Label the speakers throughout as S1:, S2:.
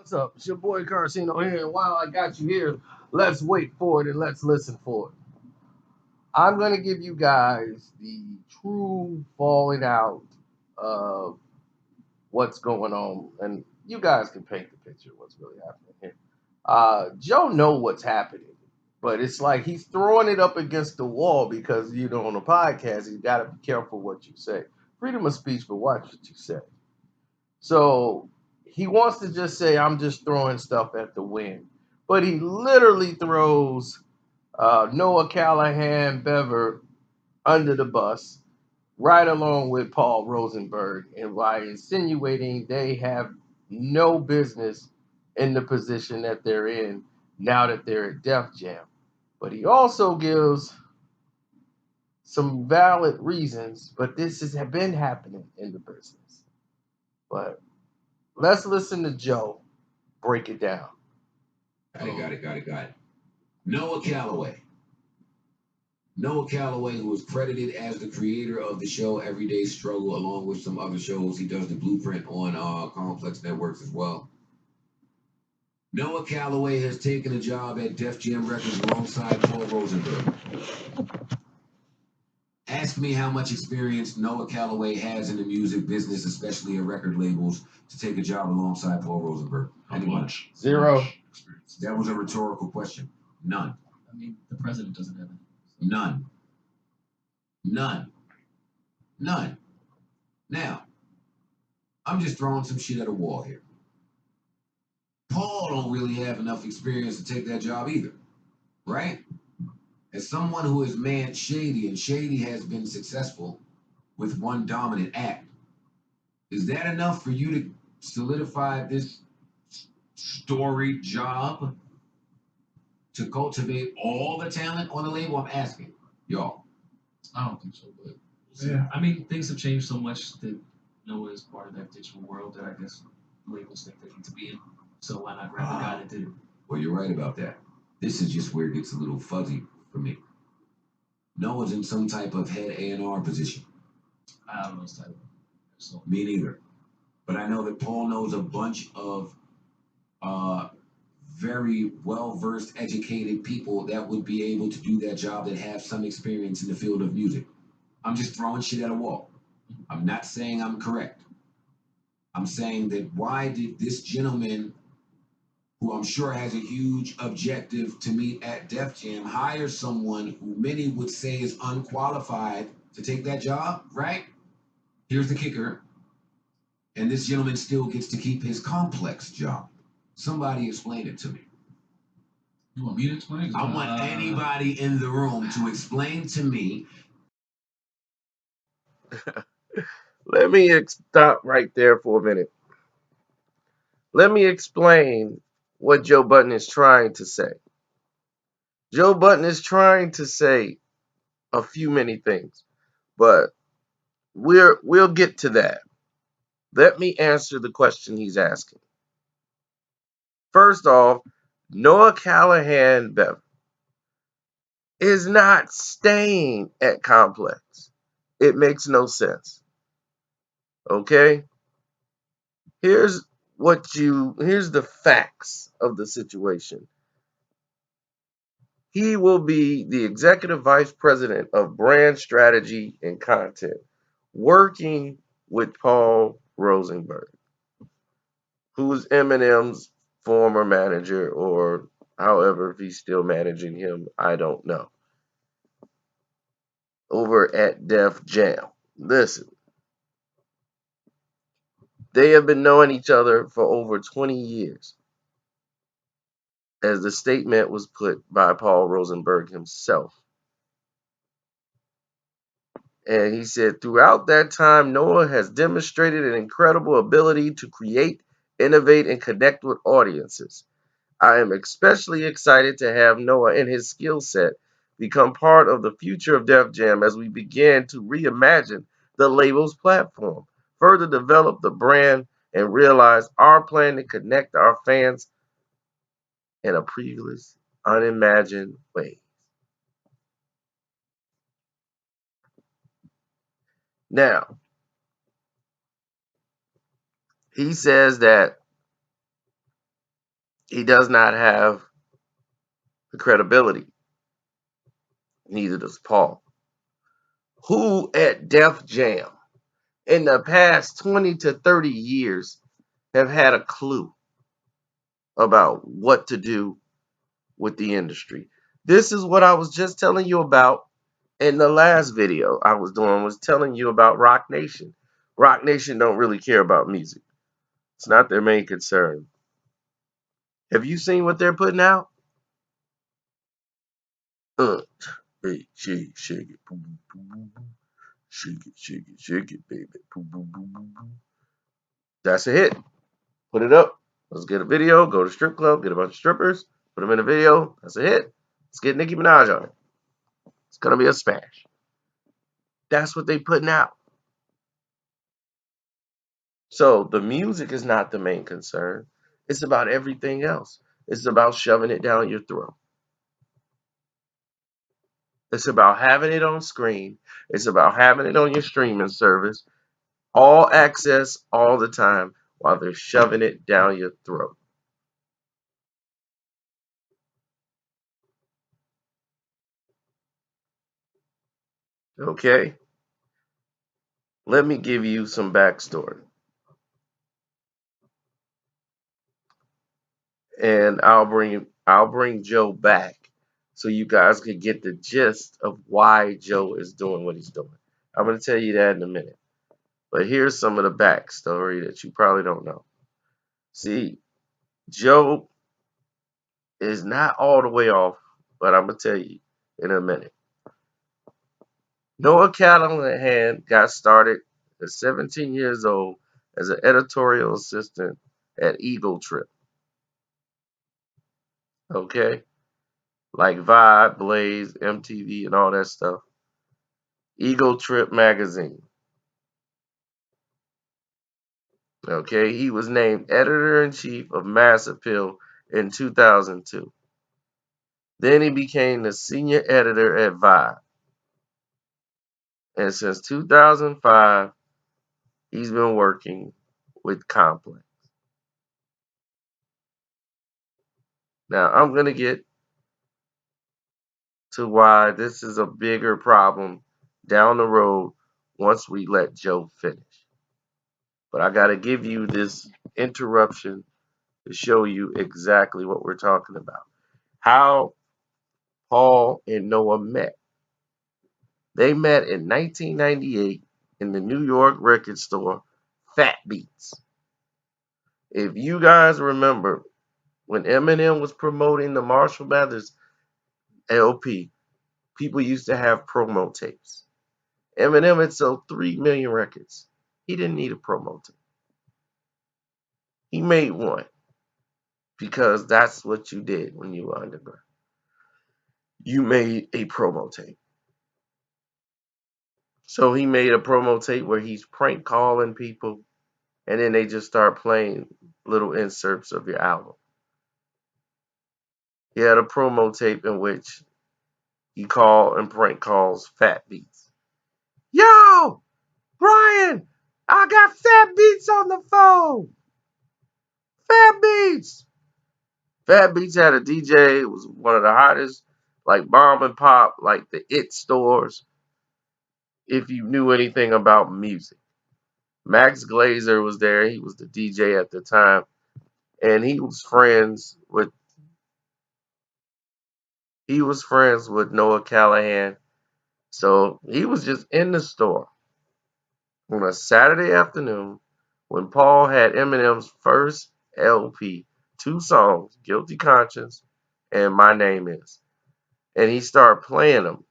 S1: What's up? It's your boy Carcino here, and while I got you here, let's wait for it and let's listen for it. I'm gonna give you guys the true falling out of what's going on, and you guys can paint the picture of what's really happening here. Joe know what's happening, but it's like he's throwing it up against the wall because on a podcast, you got to be careful what you say. Freedom of speech, but watch what you say. So he wants to just say, I'm just throwing stuff at the wind. But he literally throws Noah Callahan Bever under the bus, right along with Paul Rosenberg, and by insinuating they have no business in the position that they're in now that they're at Def Jam. But he also gives some valid reasons, but this has been happening in the business. But let's listen to Joe break it down.
S2: Got it. Noah Calloway. Noah Calloway, who is credited as the creator of the show Everyday Struggle, along with some other shows. He does the Blueprint on Complex Networks as well. Noah Calloway has taken a job at Def Jam Records alongside Paul Rosenberg. Ask me how much experience Noah Calloway has in the music business, especially at record labels, to take a job alongside Paul Rosenberg.
S3: How much?
S1: Zero.
S3: Experience.
S2: That was a rhetorical question. None.
S3: I mean, the president doesn't have any.
S2: None. Now, I'm just throwing some shit at a wall here. Paul don't really have enough experience to take that job either, right? As someone who has manned Shady, and Shady has been successful with one dominant act, is that enough for you to solidify this story job to cultivate all the talent on the label? I'm asking y'all.
S3: I don't think so, but yeah. I mean, things have changed so much that Noah is part of that digital world that I guess labels think they need to be in. So why not grab the guy that did it?
S2: Well, you're right about that. This is just where it gets a little fuzzy for me. Noah's in some type of head A&R position.
S3: I don't know his title. So
S2: Me neither. But I know that Paul knows a bunch of very well-versed, educated people that would be able to do that job, that have some experience in the field of music. I'm just throwing shit at a wall. I'm not saying I'm correct. I'm saying that why did this gentleman, who I'm sure has a huge objective to meet at Def Jam, hire someone who many would say is unqualified to take that job, right? Here's the kicker. And this gentleman still gets to keep his Complex job. Somebody explain it to me.
S3: you want me to explain?
S2: I want anybody in the room to explain to me.
S1: Let me stop right there for a minute. Let me explain what Joe Budden is trying to say. Joe Budden is trying to say a few many things, but we'll get to that. Let me answer the question he's asking. First off, Noah Callahan Bev is not staying at Complex. It makes no sense. Okay? Here's the facts of the situation. He will be the executive vice president of brand strategy and content, working with Paul Rosenberg, who's Eminem's former manager, or however, if he's still managing him, I don't know. Over at Def Jam. Listen, they have been knowing each other for over 20 years, as the statement was put by Paul Rosenberg himself. And he said, throughout that time, Noah has demonstrated an incredible ability to create, innovate, and connect with audiences. I am especially excited to have Noah and his skill set become part of the future of Def Jam as we begin to reimagine the label's platform, further develop the brand, and realize our plan to connect our fans in a previous, unimagined way. Now, he says that He does not have the credibility. Neither does Paul. Who at Def Jam in the past 20 to 30 years have had a clue about what to do with the industry? This is what I was just telling you about in the last video I was doing, was telling you about Rock Nation. Rock Nation don't really care about music. It's not their main concern. Have you seen what they're putting out? Hey, shake it, boom, boom, boom, boom, boom. Shake it, baby. Boom, boom, boom, boom, boom. That's a hit. Put it up. Let's get a video. Go to strip club. Get a bunch of strippers. Put them in a video. That's a hit. Let's get Nicki Minaj on it. It's gonna be a smash. That's what they putting out. So the music is not the main concern. It's about everything else. It's about shoving it down your throat. It's about having it on screen. It's about having it on your streaming service. All access all the time while they're shoving it down your throat. Okay? Let me give you some backstory. And I'll bring Joe back so you guys can get the gist of why Joe is doing what he's doing. I'm going to tell you that in a minute. But here's some of the backstory that you probably don't know. See, Joe is not all the way off, but I'm going to tell you in a minute. Noah Callahan got started at 17 years old as an editorial assistant at Eagle Trip. Okay? Like Vibe, Blaze, MTV, and all that stuff. Eagle Trip magazine. Okay? He was named editor-in-chief of Mass Appeal in 2002. Then he became the senior editor at Vibe. And since 2005, he's been working with Complex. Now, I'm going to get to why this is a bigger problem down the road once we let Joe finish. But I got to give you this interruption to show you exactly what we're talking about. How Paul and Noah met. They met in 1998 in the New York record store, Fat Beats. If you guys remember, when Eminem was promoting the Marshall Mathers LP, people used to have promo tapes. Eminem had sold 3 million records. He didn't need a promo tape. He made one because that's what you did when you were underground. You made a promo tape. So he made a promo tape where he's prank calling people, and then they just start playing little inserts of your album. He had a promo tape in which he called and prank calls Fat Beats. Yo, Brian, I got Fat Beats on the phone. Fat Beats. Fat Beats had a DJ. It was one of the hottest, like bomb and pop, like the It stores, if you knew anything about music. Max Glazer was there. He was the DJ at the time. And he was friends with Noah Callahan. So he was just in the store on a Saturday afternoon when Paul had Eminem's first LP, 2 songs, Guilty Conscience and My Name Is. And he started playing them.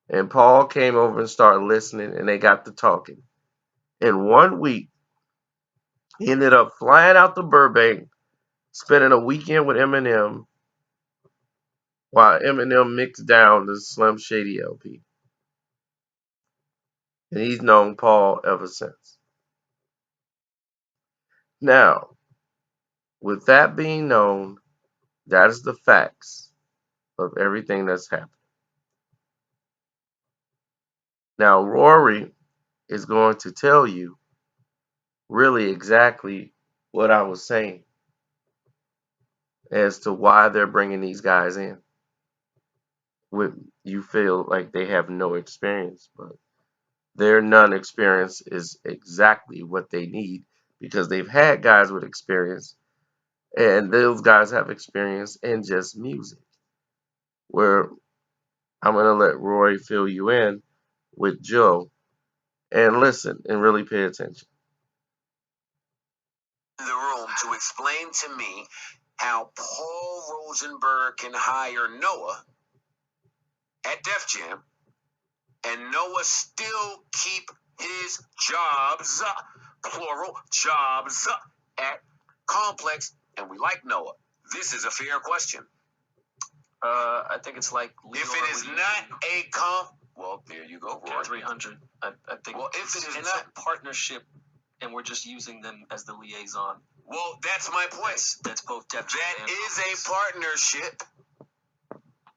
S1: And Paul came over and started listening, and they got to talking. In 1 week, he ended up flying out to Burbank, spending a weekend with Eminem while Eminem mixed down the Slim Shady LP. And he's known Paul ever since. Now, with that being known, that is the facts of everything that's happened. Now, Rory is going to tell you really exactly what I was saying as to why they're bringing these guys in. You feel like they have no experience, but their none experience is exactly what they need because they've had guys with experience, and those guys have experience in just music. Where I'm going to let Roy fill you in with Joe and listen and really pay attention.
S2: The room to explain to me how Paul Rosenberg can hire Noah at Def Jam and Noah still keep his jobs, plural, jobs at Complex, and we like Noah. This is a fair question.
S4: I think it's like
S2: if it is not a well, there you go, Roy.
S4: 300. I think.
S2: Well, if it is
S4: it's
S2: not
S4: a partnership, and we're just using them as the liaison.
S2: Well, that's my point.
S4: That's both Def Jam
S2: That
S4: and
S2: is
S4: Complex.
S2: a partnership,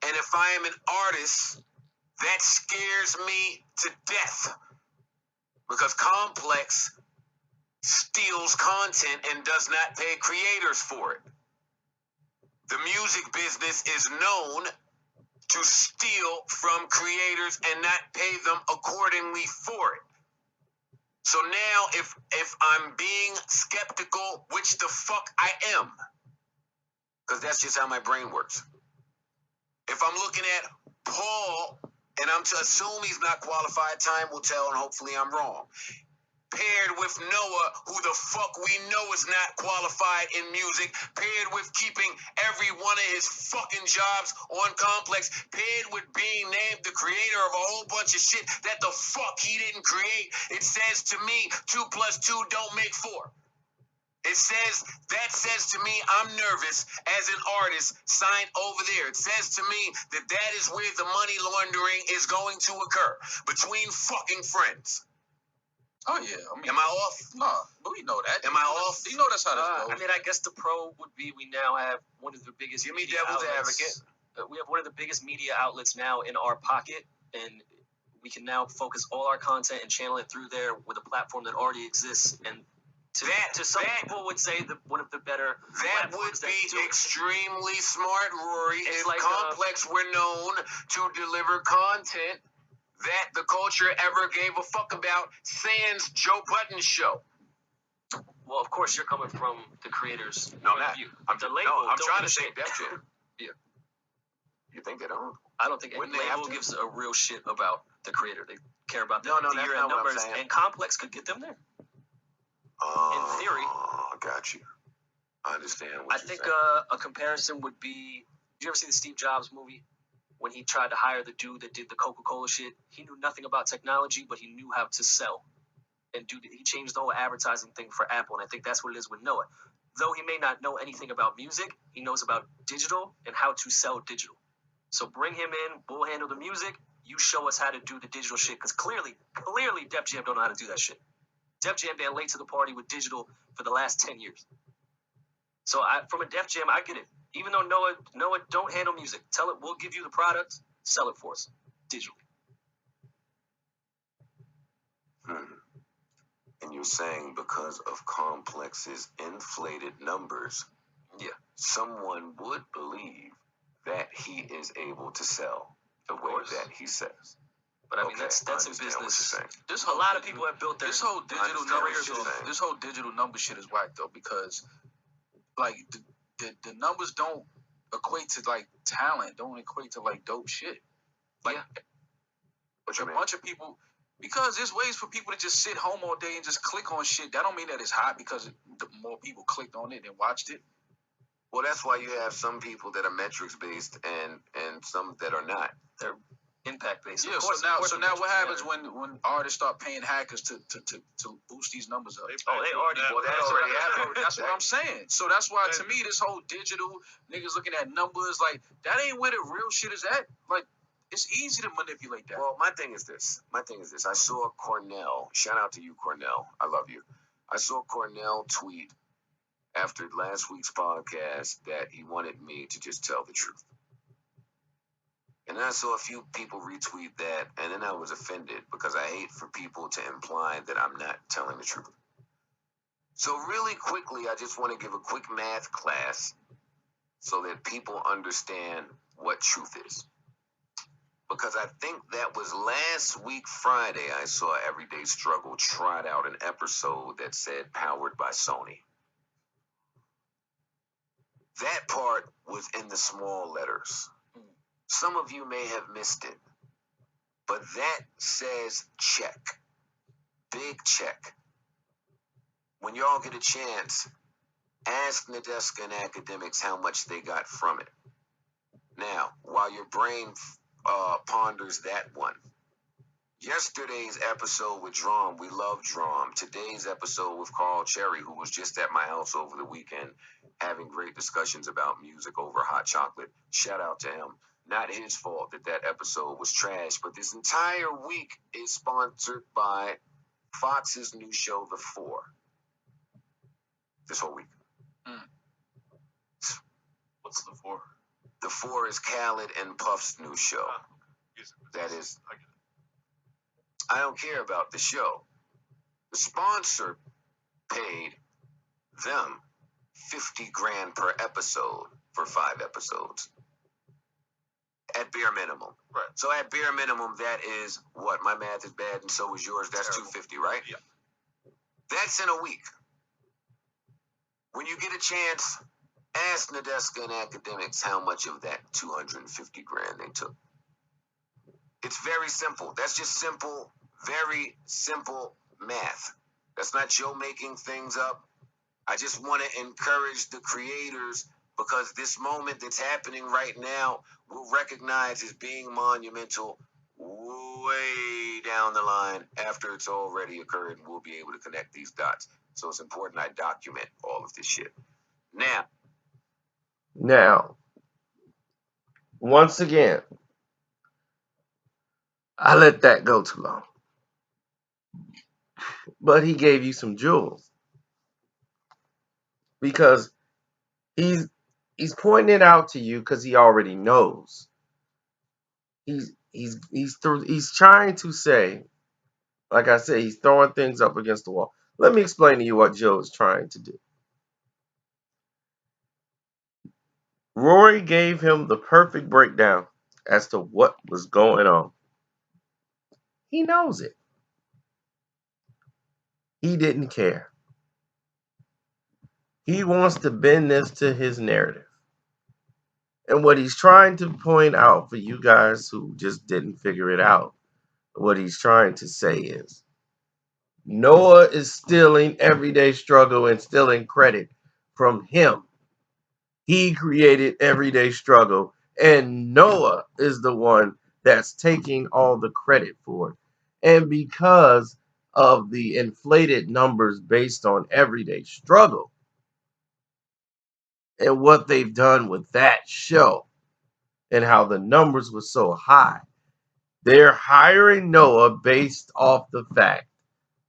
S2: and if I am an artist, that scares me to death because Complex steals content and does not pay creators for it. The music business is known to steal from creators and not pay them accordingly for it. So now if I'm being skeptical, which the fuck I am, because that's just how my brain works. If I'm looking at Paul and I'm to assume he's not qualified, time will tell, and hopefully I'm wrong. Paired with Noah, who the fuck we know is not qualified in music, paired with keeping every one of his fucking jobs on Complex, paired with being named the creator of a whole bunch of shit that the fuck he didn't create, it says to me 2 + 2 don't make 4. That says to me I'm nervous as an artist signed over there. It says to me that is where the money laundering is going to occur, between fucking friends.
S5: Oh, yeah. I mean,
S2: am I off?
S5: No, but we know that.
S2: Am I off?
S5: You know that's how this goes.
S4: I mean, I guess the pro would be we now have one of the biggest
S2: Give me
S4: media
S2: devil's
S4: outlets.
S2: advocate.
S4: We have one of the biggest media outlets now in our pocket, and we can now focus all our content and channel it through there with a platform that already exists. And to some people would say that one of the better
S2: that would be extremely smart, Rory.
S4: It's
S2: if
S4: like
S2: Complex were known to deliver content that the culture ever gave a fuck about, sans Joe Budden's show.
S4: Well, of course, you're coming from the creators'
S2: No,
S4: point of
S2: not.
S4: view.
S2: I'm trying to
S4: say
S2: say Def Jam. Yeah. You think they don't?
S4: I don't think any
S2: Wouldn't they have
S4: label
S2: to?
S4: gives a real shit about the creator. They care about the
S2: No, that's
S4: year-end
S2: not what I'm
S4: numbers,
S2: saying.
S4: and Complex could get them there. In theory.
S2: I got you. I understand what
S4: I
S2: you're
S4: think
S2: saying.
S4: a comparison would be, did you ever see the Steve Jobs movie? When he tried to hire the dude that did the Coca-Cola shit, he knew nothing about technology, but he knew how to sell. And he changed the whole advertising thing for Apple, and I think that's what it is with Noah. Though he may not know anything about music, he knows about digital and how to sell digital. So bring him in, we'll handle the music, you show us how to do the digital shit, because clearly Def Jam don't know how to do that shit. Def Jam been late to the party with digital for the last 10 years. So from a Def Jam, I get it. Even though Noah don't handle music, tell it we'll give you the product, sell it for us digitally.
S2: And you're saying because of Complex's inflated numbers,
S4: yeah,
S2: someone would believe that he is able to sell the way that he says.
S4: But I mean, that's a business.
S5: A
S4: lot of people have built their
S5: this whole digital number shit. This whole digital number shit is whack though, because like the numbers don't equate to like talent, don't equate to like dope shit. Like a bunch of people, because there's ways for people to just sit home all day and just click on shit. That don't mean that it's hot because more people clicked on it and watched it. Well, that's why you have some people that are metrics based and some that are not.
S4: They're impact based.
S5: Yeah. So now what happens when artists start paying hackers to boost these numbers up?
S4: They already.
S2: Well, that already happened.
S5: That's what I'm saying. So that's why to me this whole digital niggas looking at numbers like that ain't where the real shit is at. Like it's easy to manipulate that.
S2: Well, my thing is this. I saw Cornell. Shout out to you, Cornell. I love you. I saw Cornell tweet after last week's podcast that he wanted me to just tell the truth. And then I saw a few people retweet that, and then I was offended because I hate for people to imply that I'm not telling the truth. So really quickly, I just want to give a quick math class.
S6: so that people understand what truth is. Because I think that was last week Friday, I saw Everyday Struggle trot out an episode that said powered by Sony. That part was in the small letters. Some of you may have missed it, but that says check. Big check. When y'all get a chance, ask Nadeska and academics how much they got from it. Now, while your brain ponders that one, yesterday's episode with Drum, we love Drum. Today's episode with Carl Cherry, who was just at my house over the weekend, having great discussions about music over hot chocolate. Shout out to him. Not his fault that that episode was trash, but this entire week is sponsored by Fox's new show, The Four. This whole week.
S5: What's the four?
S6: The Four is Khaled and Puff's new show. That is, I don't care about the show. The sponsor paid them 50 grand per episode for 5 episodes. At bare minimum.
S5: Right.
S6: So at bare minimum, that is what? My math is bad and so is yours. That's
S5: Terrible.
S6: 250, right?
S5: Yeah.
S6: That's in a week. When you get a chance, ask Nadeska and academics how much of that 250 grand they took. It's very simple. That's just simple, very simple math. That's not Joe making things up. I just want to encourage the creators, because this moment that's happening right now we'll recognize as being monumental way down the line after it's already occurred, and we'll be able to connect these dots. So it's important I document all of this shit.
S1: Now, once again, I let that go too long. But he gave you some jewels. Because he's pointing it out to you because he already knows. He's trying to say, like I said, he's throwing things up against the wall. Let me explain to you what Joe is trying to do. Rory gave him the perfect breakdown as to what was going on. He knows it. He didn't care. He wants to bend this to his narrative. And what he's trying to point out for you guys who just didn't figure it out, what he's trying to say is, Noah is stealing Everyday Struggle and stealing credit from him. He created Everyday Struggle, and Noah is the one that's taking all the credit for it. And because of the inflated numbers based on Everyday Struggle and what they've done with that show and how the numbers were so high, they're hiring Noah based off the fact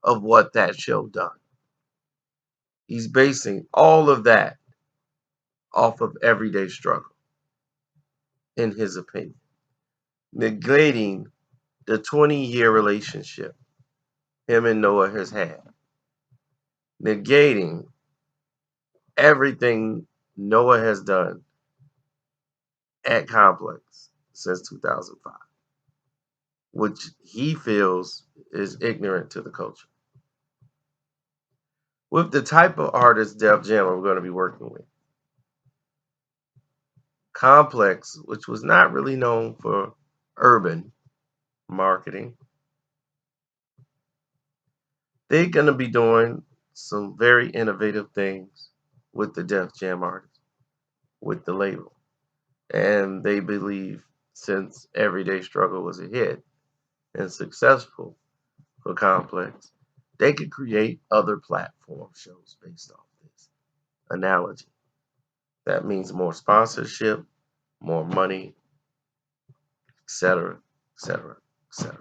S1: of what that show done. He's basing all of that off of Everyday Struggle, in his opinion, negating the 20-year relationship him and Noah has had, negating everything Noah has done at Complex since 2005, which he feels is ignorant to the culture. With the type of artist Def Jam we're going to be working with, Complex, which was not really known for urban marketing, they're going to be doing some very innovative things with the Def Jam artists, with the label. And they believe, since Everyday Struggle was a hit and successful for Complex, they could create other platform shows based off this analogy. That means more sponsorship, more money, etc., etc., etc.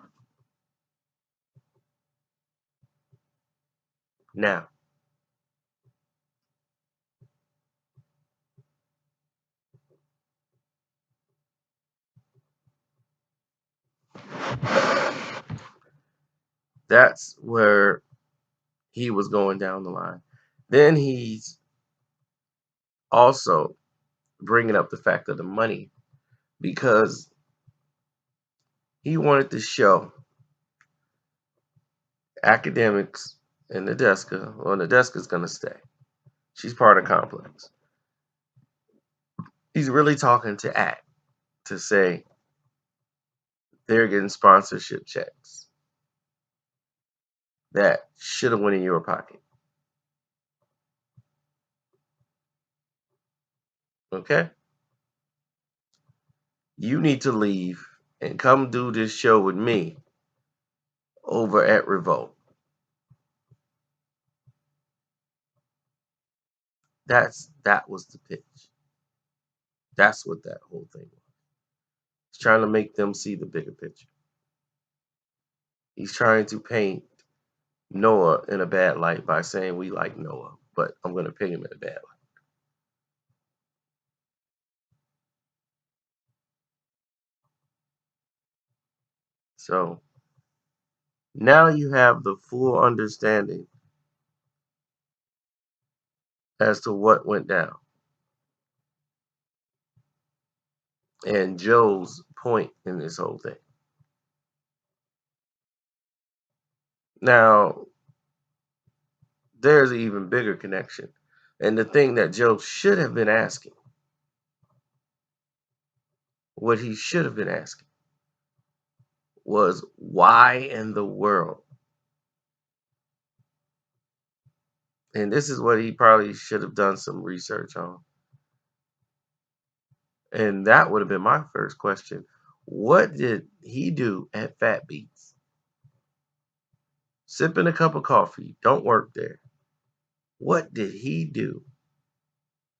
S1: Now, that's where he was going down the line. Then he's also bringing up the fact of the money because he wanted to show academics and Nadeska. Well, Nadeska's going to stay. She's part of Complex. He's really talking to ACT to say they're getting sponsorship checks that should have went in your pocket. Okay? You need to leave and come do this show with me over at Revolt. That was the pitch. That's what that whole thing was. He's trying to make them see the bigger picture. He's trying to paint Noah in a bad light by saying we like Noah, but I'm going to paint him in a bad light. So now you have the full understanding as to what went down. And Joe's point in this whole thing. Now, there's an even bigger connection. And the thing that Joe should have been asking, what he should have been asking, was why in the world? And this is what he probably should have done some research on. And that would have been my first question. What did he do at Fat Beats? Sipping a cup of coffee, don't work there. What did he do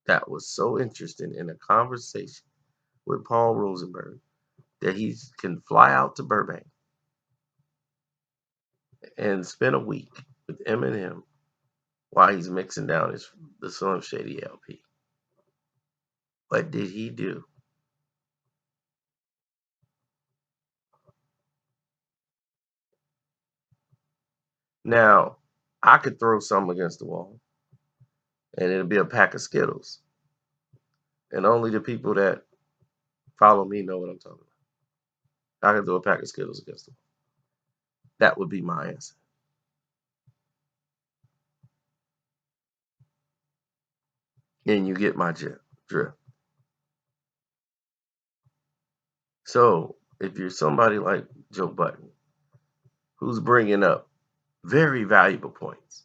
S1: that was so interesting in a conversation with Paul Rosenberg that he can fly out to Burbank and spend a week with Eminem while he's mixing down the Slim Shady LP? What did he do? Now, I could throw something against the wall, and it'll be a pack of Skittles. And only the people that follow me know what I'm talking about. I could throw a pack of Skittles against the wall. That would be my answer. And you get my drift. So, if you're somebody like Joe Budden, who's bringing up very valuable points,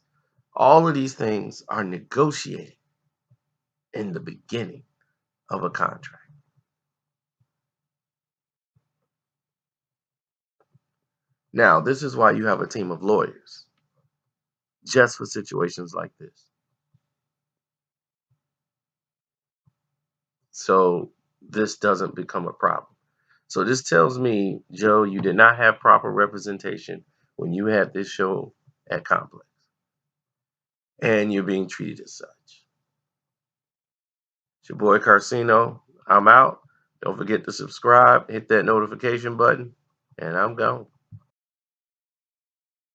S1: all of these things are negotiated in the beginning of a contract. Now, this is why you have a team of lawyers, just for situations like this. So this doesn't become a problem. So this tells me, Joe, you did not have proper representation when you had this show at Complex. And you're being treated as such. It's your boy Carcino. I'm out. Don't forget to subscribe, hit that notification button, and I'm gone.